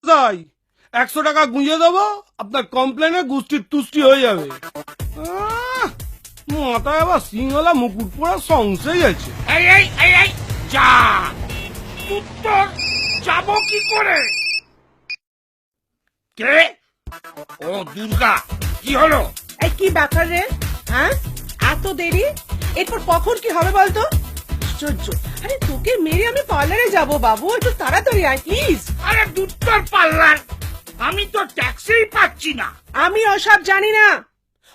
তাই 100 টাকা গুঁজে দেবো, আপনার কমপ্লেনে গুষ্টির তুষ্টি হয়ে যাবে। মাথায় আবার সিংহলা মুকুট পরা সংশয় আছে। যা উত্তর যাব কি করে? কে? ও দুর্গা, কি হলো? এই কি ব্যাপার রে? হ্যাঁ, এত দেরি? এরপর কখন কি হবে বলতো? আশ্চর্য! আরে তোকে মেরে আমি পার্লারে যাব বাবু, একটু তাড়াতাড়ি আয় প্লিজ। আরে দুত্তর পাল্লার, আমি তো ট্যাক্সিই পাচ্ছি না। আমি ওসব জানি না,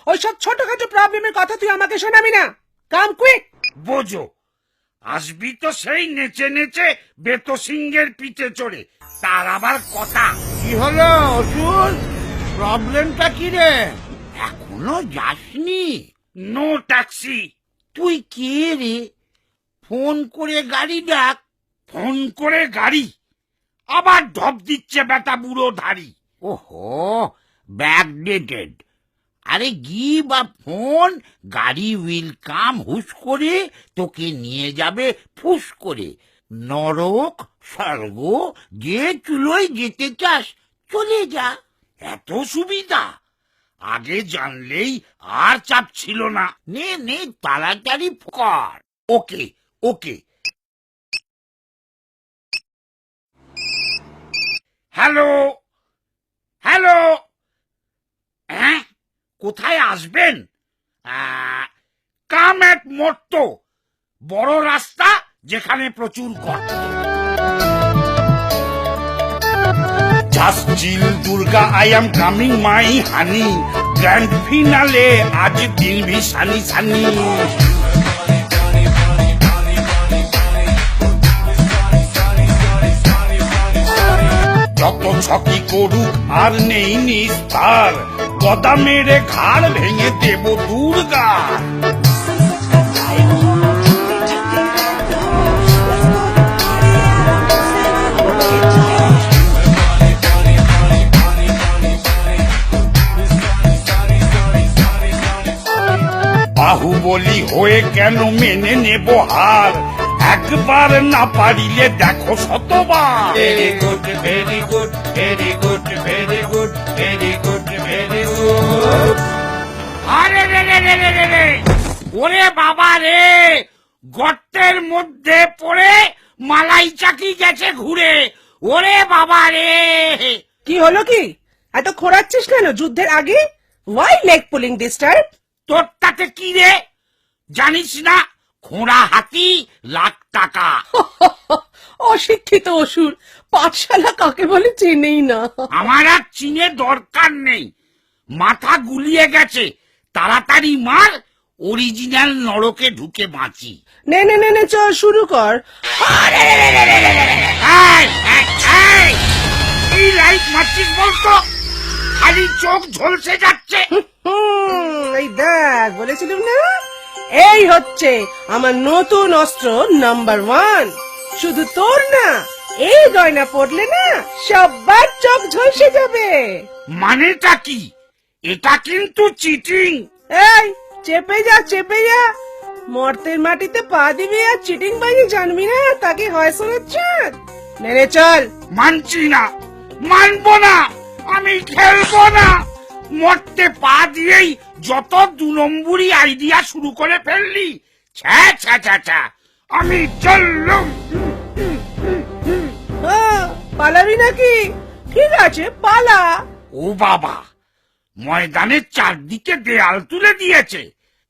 ওইসব ছোটখাটো প্রবলেমের কথা তুই আমাকে শোনাবি না। কাম কুইক। বোঝো, আসবি তো সেই নেচে নেচে বেতো সিংহের পিঠে চড়ে, তার আবার কথা। কি হলো অসুর? প্রবলেমটা কি রে? এখনো যাসনি? No taxi. তুই কে রে? ফোন করে গাড়ি ডাক। ফোন করে গাড়ি? আবার ঢপ দিচ্ছে বেটা বুড়ো ধাড়ি। ওহো, ব্যাকডেটেড। আরে গিভ আ ফোন, গাড়ি উইল কাম হুশ করে, তোকে নিয়ে যাবে ফুস করে। নরক স্বর্গ যে চুলোয় যেতে চাস চলে যা। এত সুবিধা? আগে জানলেই আর চাপ ছিল না। নে নে, তাড়াতাড়ি কর। ওকে ওকে। হ্যালো হ্যালো, হ্যাঁ কোথায় আসবেন? কাম এট মোট্টো, বড় রাস্তা যেখানে প্রচুর গর্ত। Just chill Durga, I am coming my honey. Grand finale আজ দিন ভি সানি সানি। যত ছকি করুক আর নেই নিস্তার, গদা মেরে ঘাড় ভেঙে দেব দুর্গা। বাহুবলী হয়ে কেন মেনে নেব হার? একবার না পারিলে দেখো শতবার। Very good very good very good very good very good very good. আরে রে রে রে রে রে রে, ওরে বাবা রে, গর্তের মধ্যে পড়ে মালাই চাকি গেছে ঘুরে। ওরে বাবা রে। কি হলো কি? এত খোঁড়াচ্ছিস কেন যুদ্ধের আগে? Why leg pulling this time? তোর তাতে কি রে? জানিস না খোঁড়া হাতি লাখ টাকা? অশিক্ষিত অসুর, পাঠশালা কাকে বলে চেনেই না। আমার আর চিনে দরকার নেই, মাথা গুলিয়ে গেছে। তাড়াতাড়ি মার, অরিজিনাল নরকে ঢুকে বাঁচি। নে নে নে নে, চল শুরু কর। এই, এই, এই, এই লাইট মারছিস বলতো? খালি চোখ ঝলসে যাচ্ছে। এই দেখ, বলেছিলাম না, এই হচ্ছে আমার নতুন অস্ত্র নাম্বার 1। শুধু তোর না, এই গয়না পড়লে না সবার চোখ ঝলসে যাবে। মানেটা কি? এটা কিন্তু চিটিং। এই চেপে যা চেপে যা, মর্তের মাটিতে পা দিবি আর চিটিং বাজি জানবি না, তাকে হয় শোনাচ্ছে। নে চল। মানছি না, মানবো না, আমি খেলবো না। মরতে পা দিয়েই যত 2 নম্বরই আইডিয়া শুরু করে ফেললি। ছ্যা ছ্যা ছ্যা ছ্যা, আমি চললুম। পালাবি নাকি? ঠিক আছে পালা। ও বাবা, ময়দানের চারদিকে দেয়াল তুলে দিয়েছে।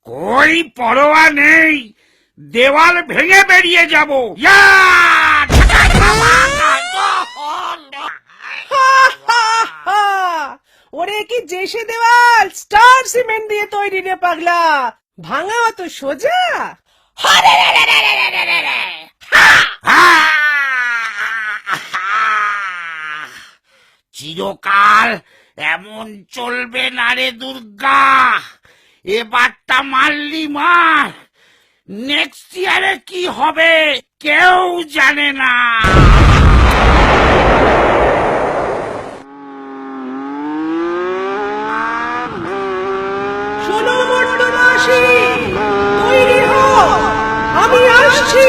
কই পরোয়া নেই, দেওয়াল ভেঙে বেরিয়ে যাব। ওরে কি জেসে দেওয়াল, স্টার সিমেন্ট দিয়ে তৈরি রে পাগলা, ভাঙা অত সোজা? চিরকাল এমন চলবে না রে দুর্গা। এবারটা মারলি মার, নেক্সট ইয়ারে কি হবে কেউ জানে না। শোনো মর্তবাসী, তৈরি হও, আমি আসছি।